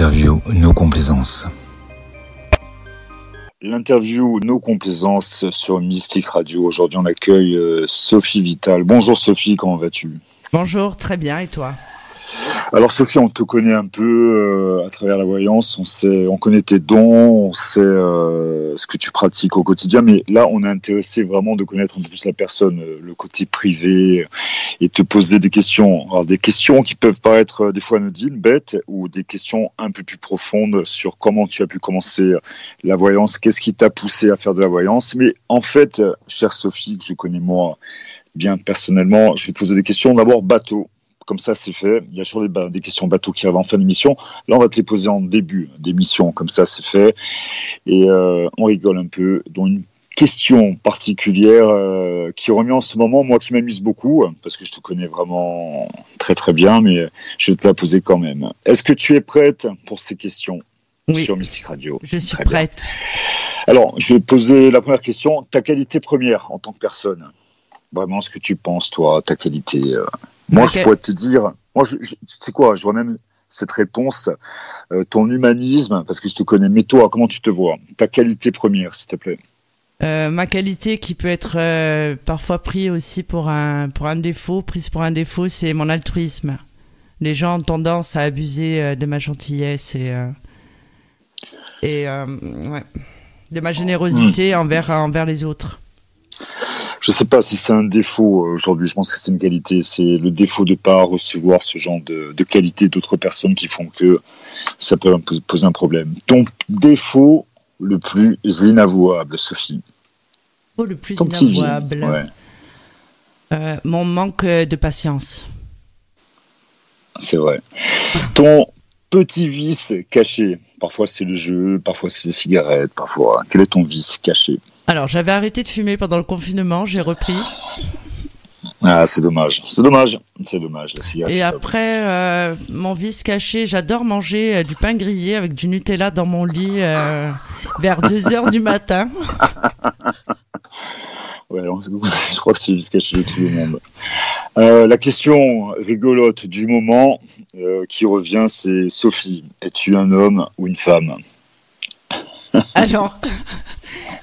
L'interview No Complaisance. L'interview No Complaisance sur Mystique Radio. Aujourd'hui, on accueille Sophie Vital. Bonjour Sophie, comment vas-tu ? Bonjour, très bien, et toi ? Alors Sophie, on te connaît un peu à travers la voyance, on connaît tes dons, on sait ce que tu pratiques au quotidien, mais là on est intéressé vraiment de connaître un peu plus la personne, le côté privé, et te poser des questions. Alors des questions qui peuvent paraître des fois anodines, bêtes, ou des questions un peu plus profondes sur comment tu as pu commencer la voyance, qu'est-ce qui t'a poussé à faire de la voyance. Mais en fait, chère Sophie, que je connais moi bien personnellement, je vais te poser des questions d'abord bateau. Comme ça, c'est fait. Il y a toujours des questions bateau qui arrivent en fin d'émission. Là, on va te les poser en début d'émission. Comme ça, c'est fait. Et on rigole un peu. Donc, une question particulière qui remet en ce moment, moi qui m'amuse beaucoup, parce que je te connais vraiment très très bien, mais je vais te la poser quand même. Est-ce que tu es prête pour ces questions sur Mystique Radio ? Je suis prête. Alors, je vais te poser la première question. Ta qualité première en tant que personne ? Vraiment, ce que tu penses, toi, ta qualité Moi, je pourrais te dire, tu sais quoi, je vois même cette réponse, ton humanisme, parce que je te connais, mais toi, comment tu te vois ? Ta qualité première, s'il te plaît. Ma qualité qui peut être parfois prise aussi pour un défaut, c'est mon altruisme. Les gens ont tendance à abuser de ma gentillesse et de ma générosité envers les autres. Je ne sais pas si c'est un défaut aujourd'hui, je pense que c'est une qualité. C'est le défaut de ne pas recevoir ce genre de qualité d'autres personnes qui font que ça peut poser un problème. Ton défaut le plus inavouable, Sophie ? Le plus inavouable, mon manque de patience. C'est vrai. Ton petit vice caché, parfois c'est le jeu, parfois c'est les cigarettes, parfois. Quel est ton vice caché ? Alors, j'avais arrêté de fumer pendant le confinement, j'ai repris. Ah, c'est dommage, la cigarette. Et après, mon vice caché, j'adore manger du pain grillé avec du Nutella dans mon lit vers 2h du matin. Ouais, je crois que c'est le vice caché de tout le monde. La question rigolote du moment qui revient, c'est Sophie, es-tu un homme ou une femme ? Alors,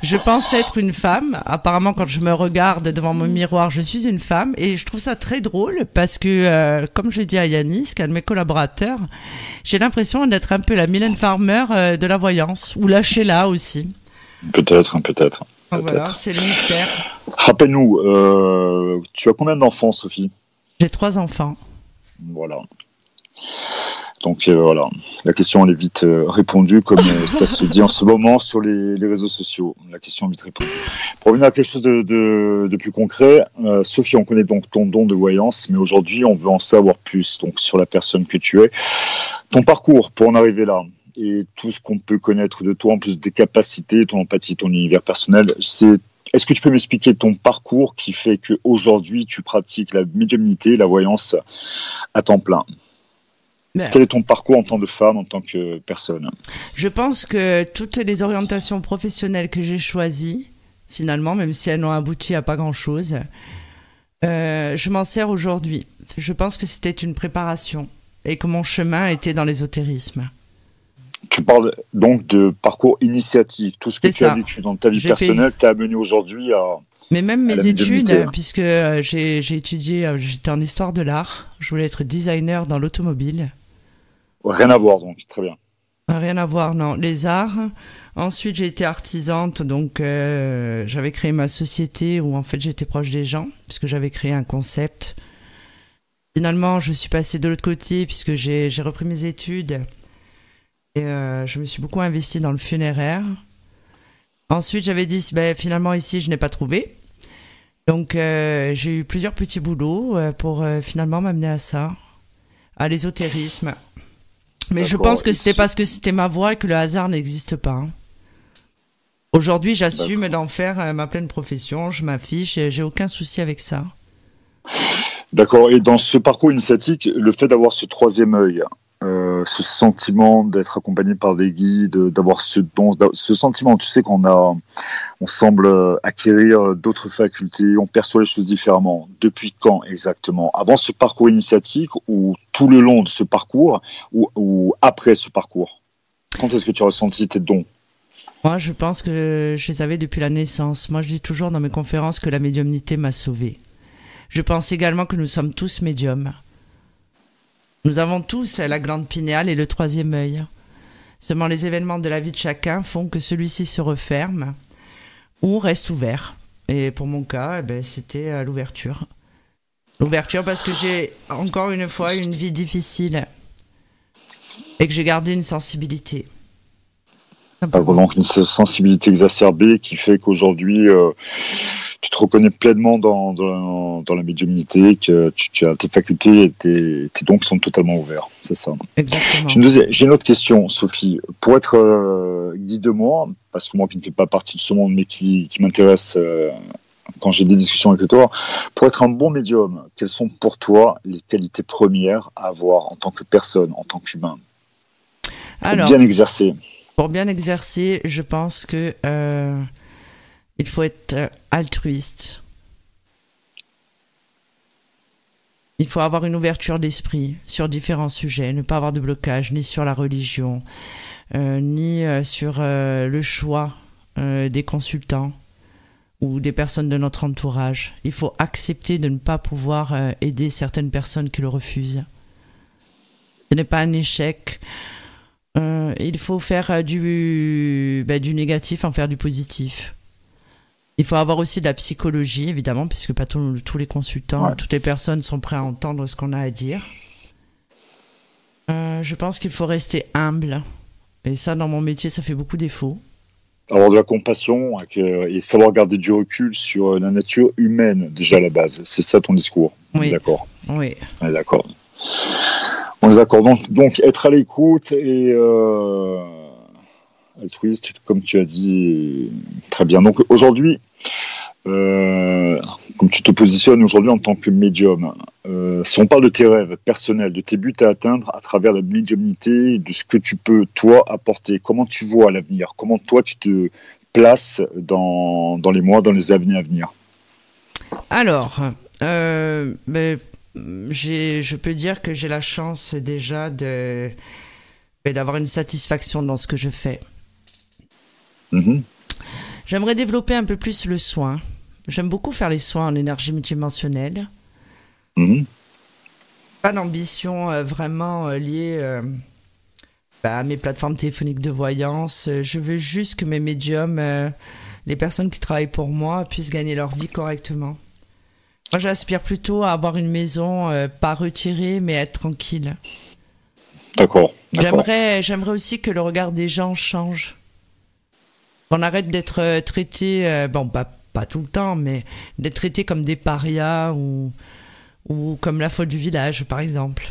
je pense être une femme. Apparemment, quand je me regarde devant mon miroir, je suis une femme. Et je trouve ça très drôle parce que, comme je dis à Yanis, qu'un de mes collaborateurs, j'ai l'impression d'être un peu la Mylène Farmer de la voyance. Ou la Sheila aussi. Peut-être. Voilà, c'est le mystère. Rappelle-nous, tu as combien d'enfants, Sophie ? J'ai 3 enfants. Voilà. Donc voilà, la question elle est vite répondue comme ça se dit en ce moment sur les réseaux sociaux. La question est vite répondue. Pour revenir à quelque chose de plus concret, Sophie, on connaît donc ton don de voyance, mais aujourd'hui on veut en savoir plus donc sur la personne que tu es, ton parcours pour en arriver là et tout ce qu'on peut connaître de toi en plus des capacités, ton empathie, ton univers personnel. Est-ce que tu peux m'expliquer ton parcours qui fait qu'aujourd'hui tu pratiques la médiumnité, la voyance à temps plein ? Quel est ton parcours en tant que femme, en tant que personne ? Je pense que toutes les orientations professionnelles que j'ai choisies, finalement, même si elles n'ont abouti à pas grand-chose, je m'en sers aujourd'hui. Je pense que c'était une préparation et que mon chemin était dans l'ésotérisme. Tu parles donc de parcours initiatique. Tout ce que tu as vécu dans ta vie personnelle t'a amené aujourd'hui à... Mais même mes études, puisque j'ai étudié, j'étais en histoire de l'art, je voulais être designer dans l'automobile. Rien à voir donc, très bien. Rien à voir, non. Les arts. Ensuite, j'ai été artisante, donc j'avais créé ma société où en fait j'étais proche des gens, puisque j'avais créé un concept. Finalement, je suis passée de l'autre côté puisque j'ai repris mes études et je me suis beaucoup investie dans le funéraire. Ensuite, j'avais dit, finalement ici, je n'ai pas trouvé. Donc, j'ai eu plusieurs petits boulots pour finalement m'amener à ça, à l'ésotérisme. Mais je pense que c'était parce que c'était ma voie et que le hasard n'existe pas. Aujourd'hui, j'assume d'en faire ma pleine profession, je m'affiche et j'ai aucun souci avec ça. D'accord, et dans ce parcours initiatique, le fait d'avoir ce troisième œil, ce sentiment d'être accompagné par des guides, d'avoir ce don, ce sentiment, tu sais, on semble acquérir d'autres facultés, on perçoit les choses différemment. Depuis quand exactement? Avant ce parcours initiatique ou tout le long de ce parcours ou après ce parcours? Quand est-ce que tu as ressenti tes dons? Moi, je pense que je les avais depuis la naissance. Moi, je dis toujours dans mes conférences que la médiumnité m'a sauvée. Je pense également que nous sommes tous médiums. Nous avons tous la glande pinéale et le troisième œil. Seulement les événements de la vie de chacun font que celui-ci se referme ou reste ouvert. Et pour mon cas, c'était l'ouverture. L'ouverture parce que j'ai encore une fois une vie difficile et que j'ai gardé une sensibilité. Donc une sensibilité exacerbée qui fait qu'aujourd'hui tu te reconnais pleinement dans la médiumnité, que tu as tes facultés et tes dons qui sont totalement ouverts, c'est ça. Exactement. J'ai une autre question, Sophie. Pour être guide-moi, parce que moi qui ne fais pas partie de ce monde mais qui m'intéresse quand j'ai des discussions avec toi, pour être un bon médium, quelles sont pour toi les qualités premières à avoir en tant que personne, en tant qu'humain, pour bien exercer? Pour bien exercer, je pense que il faut être altruiste. Il faut avoir une ouverture d'esprit sur différents sujets, ne pas avoir de blocage ni sur la religion, ni sur le choix des consultants ou des personnes de notre entourage. Il faut accepter de ne pas pouvoir aider certaines personnes qui le refusent. Ce n'est pas un échec. Il faut faire du négatif en faire du positif. Il faut avoir aussi de la psychologie, évidemment, puisque pas tous les consultants, toutes les personnes sont prêts à entendre ce qu'on a à dire. Je pense qu'il faut rester humble. Et ça, dans mon métier, ça fait beaucoup défaut. Avoir de la compassion et savoir garder du recul sur la nature humaine, déjà à la base. C'est ça ton discours. Oui. D'accord. Oui. On est d'accord. On est d'accord. Donc être à l'écoute et altruiste, comme tu as dit, très bien. Donc aujourd'hui, comme tu te positionnes aujourd'hui en tant que médium, si on parle de tes rêves personnels, de tes buts à atteindre à travers la médiumnité, de ce que tu peux, toi, apporter, comment tu vois l'avenir? Comment, toi, tu te places dans les mois, dans les années à venir? Alors, je peux dire que j'ai la chance déjà d'avoir une satisfaction dans ce que je fais. Mm-hmm. J'aimerais développer un peu plus le soin. J'aime beaucoup faire les soins en énergie multidimensionnelle. Mm-hmm. Pas d'ambition vraiment liée à mes plateformes téléphoniques de voyance. Je veux juste que mes médiums, les personnes qui travaillent pour moi, puissent gagner leur vie correctement. Moi, j'aspire plutôt à avoir une maison pas retirée, mais être tranquille. D'accord. J'aimerais aussi que le regard des gens change. Qu'on arrête d'être traité, pas tout le temps, mais d'être traité comme des parias ou comme la folle du village, par exemple.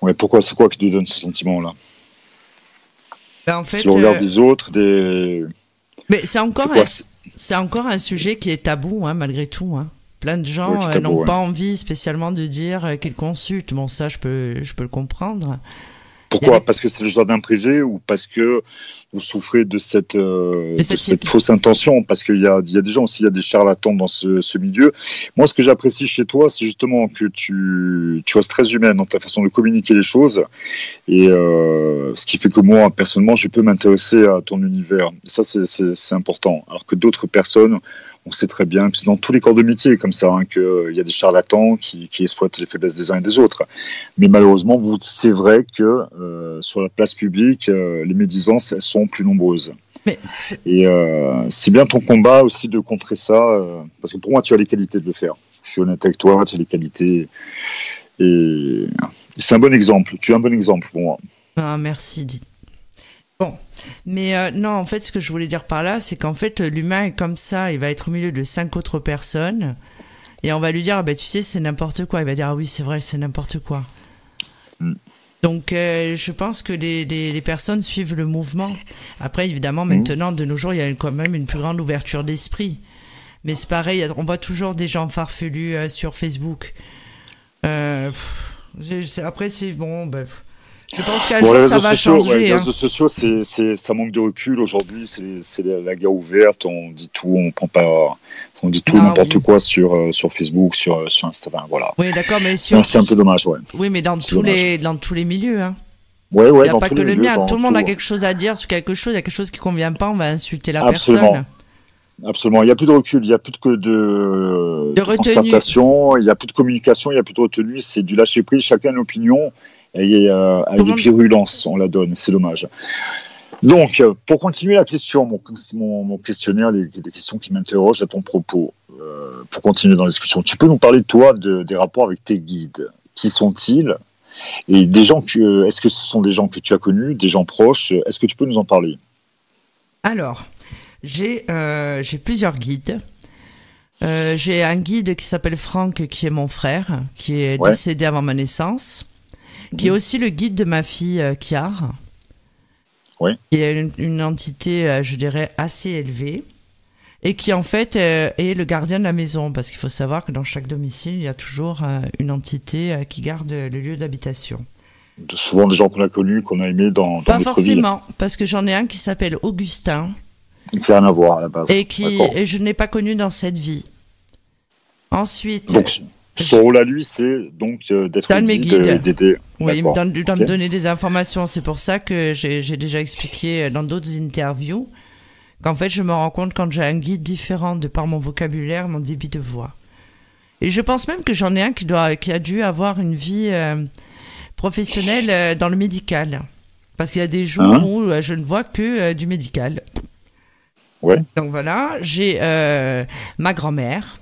Ouais, pourquoi? C'est quoi qui te donne ce sentiment-là? En fait, c'est le regard des autres, Mais c'est encore un sujet qui est tabou, hein, malgré tout. Hein. Plein de gens n'ont pas envie spécialement de dire qu'ils consultent. Bon, ça, je peux le comprendre. Pourquoi? Parce que c'est le jardin privé ou parce que vous souffrez de cette fausse intention? Parce qu'il y a des gens aussi, il y a des charlatans dans ce milieu. Moi, ce que j'apprécie chez toi, c'est justement que tu restes très humaine dans ta façon de communiquer les choses. Et ce qui fait que moi, personnellement, je peux m'intéresser à ton univers. Et ça, c'est important. Alors que d'autres personnes, on sait très bien, c'est dans tous les corps de métier comme ça, hein, qu'il y a des charlatans qui exploitent les faiblesses des uns et des autres. Mais malheureusement, c'est vrai que sur la place publique, les médisances, elles sont plus nombreuses. Et c'est bien ton combat aussi de contrer ça, parce que pour moi, tu as les qualités de le faire. Je suis honnête avec toi, tu as les qualités. Et c'est un bon exemple. Tu es un bon exemple pour moi. Ah, merci, Didi. Bon, mais non, en fait, ce que je voulais dire par là, c'est qu'en fait, l'humain est comme ça, il va être au milieu de 5 autres personnes, et on va lui dire, tu sais, c'est n'importe quoi. Il va dire, ah oui, c'est vrai, c'est n'importe quoi. Donc, je pense que les personnes suivent le mouvement. Après, évidemment, maintenant, de nos jours, il y a quand même une plus grande ouverture d'esprit. Mais c'est pareil, on voit toujours des gens farfelus sur Facebook. Après, c'est bon, Je pense qu'un Bon, jour, les ça réseaux va sociaux, changer. les Hein. réseaux sociaux, ça manque de recul aujourd'hui. C'est la guerre ouverte. On dit tout, on prend pas, on dit tout Ah n'importe oui. quoi sur Facebook, sur Instagram. Voilà. Oui, d'accord, mais C'est un peu dommage, ouais. oui, mais C'est dommage. dans tous les milieux. Hein. Ouais, Il ouais, n'y a dans pas tous que les le milieux, mien. dans Tout le monde a tout. quelque chose à dire sur quelque chose. Il y a quelque chose qui ne convient pas, on va insulter la Absolument. personne. Absolument. Il n'y a plus de recul, il n'y a plus de De retenue. concertation, il n'y a plus de communication, il n'y a plus de retenue. C'est du lâcher prise. Chacun a une opinion et avec Tout le des monde- virulences, on la donne. C'est dommage. Donc, pour continuer la question, mon questionnaire, les questions qui m'interrogent à ton propos, pour continuer dans la discussion, tu peux nous parler de toi, des rapports avec tes guides. Qui sont-ils? Et est-ce que ce sont des gens que tu as connus, des gens proches? Est-ce que tu peux nous en parler? Alors, j'ai plusieurs guides. J'ai un guide qui s'appelle Franck, qui est mon frère, qui est Ouais. décédé avant ma naissance, qui est aussi le guide de ma fille Kiar, Ouais. qui est une entité, je dirais, assez élevée, et qui en fait est le gardien de la maison, parce qu'il faut savoir que dans chaque domicile, il y a toujours une entité qui garde le lieu d'habitation. Souvent des gens qu'on a connus, qu'on a aimés dans Pas notre vie, forcément, parce que j'en ai un qui s'appelle Augustin, qui n'a rien à voir à la base. et D'accord. je ne l'ai pas connu dans cette vie. Ensuite, Donc, son rôle à lui, c'est donc d'être Dans mes guide, guides. d'aider. oui, il me D'accord. me Ok. donner des informations. C'est pour ça que j'ai déjà expliqué dans d'autres interviews qu'en fait, je me rends compte quand j'ai un guide différent de par mon vocabulaire, mon débit de voix. Et je pense même que j'en ai un qui a dû avoir une vie professionnelle dans le médical. Parce qu'il y a des jours Hein où je ne vois que du médical. Ouais. Donc voilà, j'ai ma grand-mère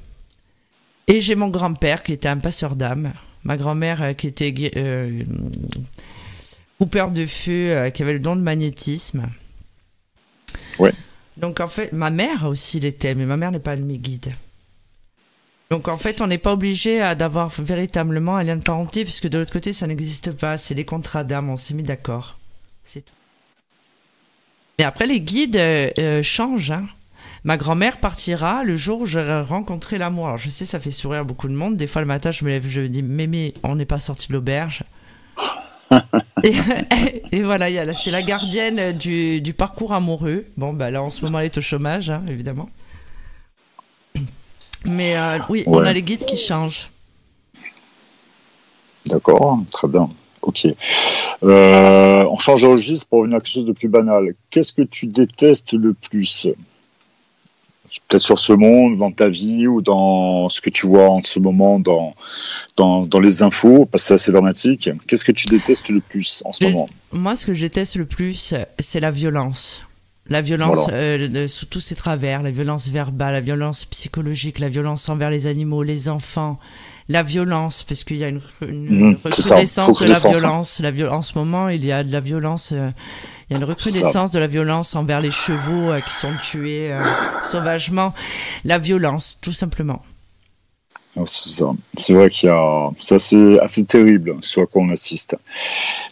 et j'ai mon grand-père qui était un passeur d'âme. Ma grand-mère qui était coupeur de feu, qui avait le don de magnétisme. Ouais. Donc en fait, ma mère aussi l'était, mais ma mère n'est pas mes guides. Donc en fait, on n'est pas obligé d'avoir véritablement un lien de parenté, puisque de l'autre côté, ça n'existe pas. C'est les contrats d'âme, on s'est mis d'accord. C'est tout. Mais après, les guides changent. Hein. Ma grand-mère partira le jour où j'aurai rencontré l'amour. Alors je sais, ça fait sourire beaucoup de monde. Des fois, le matin, je me lève, je me dis, Mémé, on n'est pas sorti de l'auberge. et voilà, c'est la gardienne du parcours amoureux. Bon, bah là, en ce moment, elle est au chômage, hein, évidemment. Mais oui, Ouais. on a les guides qui changent. D'accord, très bien. Ok. On change de registre pour revenir à quelque chose de plus banal. Qu'est-ce que tu détestes le plus? Peut-être sur ce monde, dans ta vie ou dans ce que tu vois en ce moment dans les infos, parce que c'est assez dramatique. Qu'est-ce que tu détestes le plus en ce moment? Moi, ce que je déteste le plus, c'est la violence. La violence Voilà. sous tous ses travers, la violence verbale, la violence psychologique, la violence envers les animaux, les enfants, la violence, parce qu'il y a une C'est ça, recrudescence de la recrudescence, hein. violence. En ce moment, il y a de la violence, il y a une recrudescence de la violence envers les chevaux qui sont tués sauvagement. La violence, tout simplement. C'est ça. C'est vrai c'est assez terrible ce à quoi on assiste.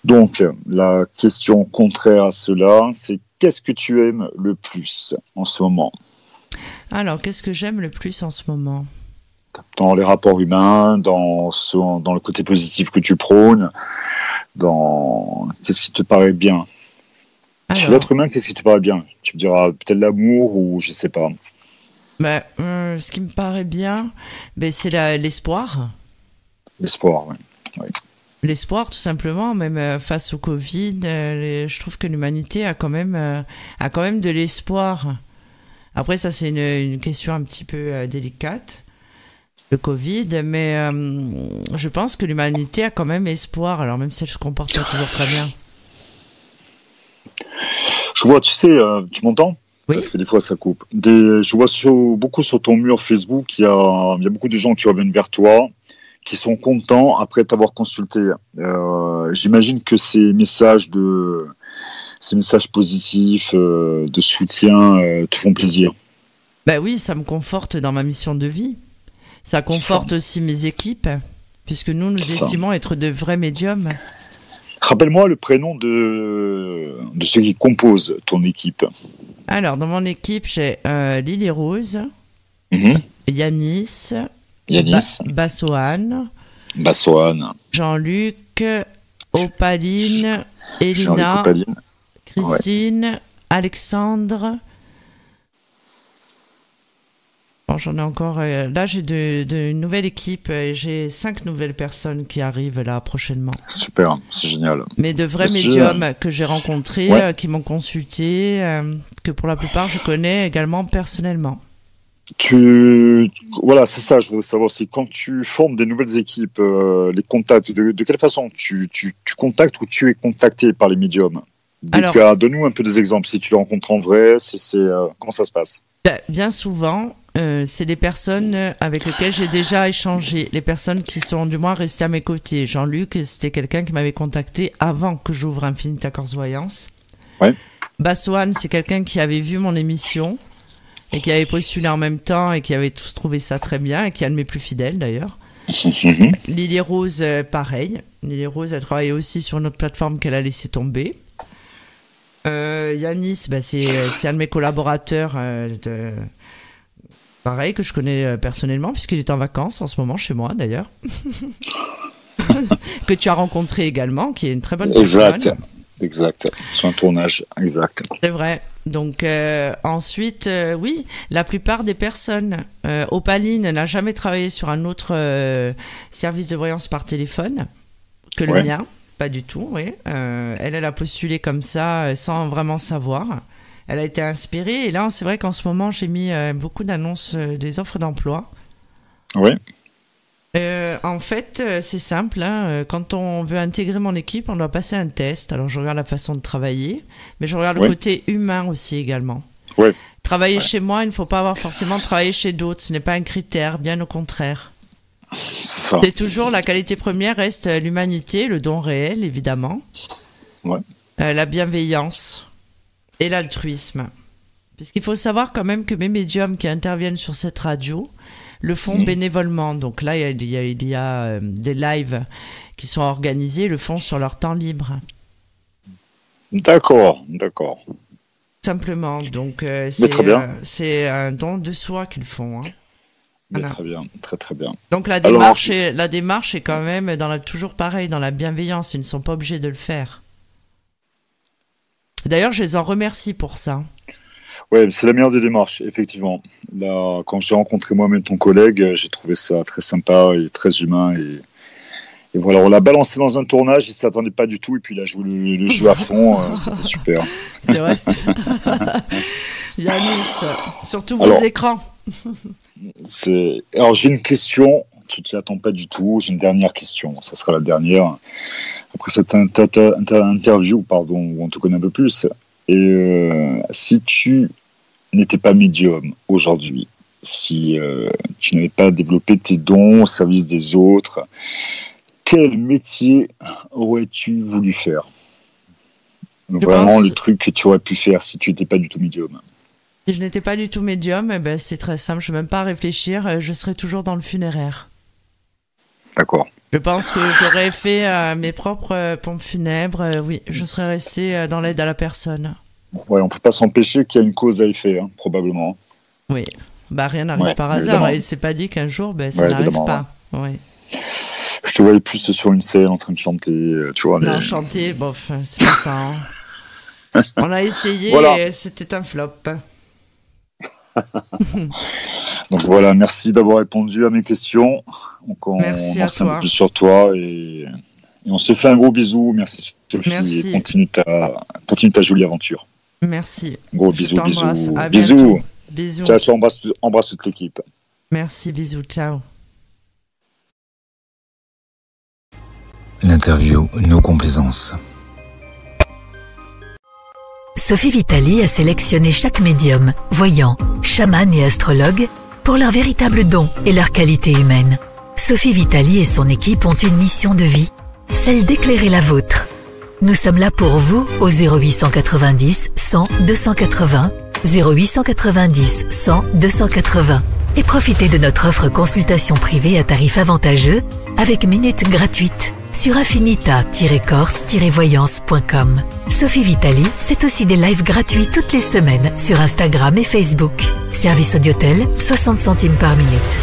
Donc, la question contraire à cela, c'est qu'est-ce que tu aimes le plus en ce moment? Alors, qu'est-ce que j'aime le plus en ce moment? Dans les rapports humains, dans le côté positif que tu prônes, qu'est-ce qui te paraît bien? Chez Alors, l'être humain, qu'est-ce qui te paraît bien? Tu me diras peut-être l'amour ou je sais pas. bah, ce qui me paraît bien, c'est l'espoir. L'espoir, oui. L'espoir, tout simplement, même face au Covid, je trouve que l'humanité a quand même de l'espoir. Après, ça, c'est une question un petit peu délicate, le Covid, mais je pense que l'humanité a quand même espoir, alors même si elle se comporte pas toujours très bien. Je vois, tu sais, tu m'entends? Oui. Parce que des fois, ça coupe. Je vois beaucoup sur ton mur Facebook, il y a beaucoup de gens qui reviennent vers toi, qui sont contents après t'avoir consulté. J'imagine que ces messages positifs, de soutien, te font plaisir. Ben oui, ça me conforte dans ma mission de vie. Ça conforte aussi mes équipes, puisque nous estimons être de vrais médiums. Rappelle-moi le prénom de ceux qui composent ton équipe. Alors, dans mon équipe, j'ai Lily Rose, Yanis, Yanis, Bassoane, Bassoane, Jean-Luc Opaline, Elina, Opaline. Christine, Alexandre. Bon, j'en ai encore. Là, j'ai une nouvelle équipe. J'ai 5 nouvelles personnes qui arrivent là prochainement. Super, c'est génial. Mais de vrais médiums que j'ai rencontrés, qui m'ont consulté, que pour la plupart je connais également personnellement. Voilà, c'est ça. Je voudrais savoir si quand tu formes des nouvelles équipes, les contacts, de quelle façon tu contactes ou tu es contacté par les médiums. Alors, donne-nous un peu des exemples. Si tu les rencontres en vrai, comment ça se passe? Bien souvent, c'est les personnes avec lesquelles j'ai déjà échangé, les personnes qui sont du moins restées à mes côtés. Jean-Luc, c'était quelqu'un qui m'avait contacté avant que j'ouvre Infinita Corse Voyance. Ouais. Bassoane, c'est quelqu'un qui avait vu mon émission et qui avait postulé en même temps et qui avait tous trouvé ça très bien et qui est un de mes plus fidèles d'ailleurs. Lily Rose, pareil. Lily Rose a travaillé aussi sur une autre plateforme qu'elle a laissé tomber. Yanis, c'est un de mes collaborateurs pareil, que je connais personnellement puisqu'il est en vacances en ce moment chez moi d'ailleurs. Que tu as rencontré également, qui est une très bonne personne. Exact, sur un tournage, exact. C'est vrai. Donc ensuite, oui, la plupart des personnes, Opaline n'a jamais travaillé sur un autre service de voyance par téléphone que le mien. Pas du tout, oui. Elle a postulé comme ça, sans vraiment savoir. Elle a été inspirée. Et là, c'est vrai qu'en ce moment, j'ai mis beaucoup d'annonces, des offres d'emploi. Oui. En fait, c'est simple. Hein, quand on veut intégrer mon équipe, on doit passer un test. Alors, je regarde la façon de travailler, mais je regarde le côté humain aussi également. Oui. Travailler chez moi, il ne faut pas avoir forcément travaillé chez d'autres. Ce n'est pas un critère, bien au contraire. C'est toujours la qualité première reste l'humanité, le don réel évidemment, la bienveillance et l'altruisme. Puisqu'il faut savoir quand même que mes médiums qui interviennent sur cette radio le font bénévolement. Donc là il y a des lives qui sont organisés, le font sur leur temps libre. D'accord. Simplement. Donc c'est un don de soi qu'ils font. Hein. Voilà. Très bien, très bien. Donc la démarche est quand même toujours pareil, dans la bienveillance. Ils ne sont pas obligés de le faire. D'ailleurs, je les en remercie pour ça. Ouais, c'est la meilleure des démarches, effectivement. Là, quand j'ai rencontré moi-même ton collègue, j'ai trouvé ça très sympa et très humain. Et voilà, on l'a balancé dans un tournage, il ne s'attendait pas du tout. Et puis il a joué le jeu à fond, c'était super. C'est vrai. Yanis, surtout vos écrans. Alors j'ai une question, tu t'y attends pas du tout, j'ai une dernière question, ça sera la dernière. Après cette interview, où on te connaît un peu plus, et si tu n'étais pas médium aujourd'hui, si tu n'avais pas développé tes dons au service des autres, quel métier aurais-tu voulu faire? Vraiment le truc que tu aurais pu faire si tu n'étais pas du tout médium. Si je n'étais pas du tout médium, c'est très simple, je ne vais même pas réfléchir, je serais toujours dans le funéraire. D'accord. Je pense que j'aurais fait mes propres pompes funèbres, oui, je serais resté dans l'aide à la personne. Ouais, on ne peut pas s'empêcher qu'il y a une cause à effet, probablement. Oui, rien n'arrive par hasard, et c'est pas dit qu'un jour, ça n'arrive pas. Ouais. Je te voyais plus sur une scène en train de chanter, tu vois. Non, chanter, bof, c'est pas ça. Hein. On a essayé et c'était un flop. Donc voilà, merci d'avoir répondu à mes questions. Donc merci à toi. Un peu plus sur toi et on se fait un gros bisou. Merci Sophie. Merci. Et continue ta jolie aventure. Merci. Gros bisous. À bisous. Bisous. Ciao, embrasse toute l'équipe. Merci, bisous, ciao. L'interview, nos complaisances. Sophie Vitali a sélectionné chaque médium, voyant, chaman et astrologue pour leurs véritables dons et leurs qualités humaines. Sophie Vitali et son équipe ont une mission de vie, celle d'éclairer la vôtre. Nous sommes là pour vous au 0890 100 280, 0890 100 280 et profitez de notre offre consultation privée à tarif avantageux avec minutes gratuites sur affinita-corse-voyance.com. Sophie Vitali, c'est aussi des lives gratuits toutes les semaines sur Instagram et Facebook. Service Audiotel, 60 centimes par minute.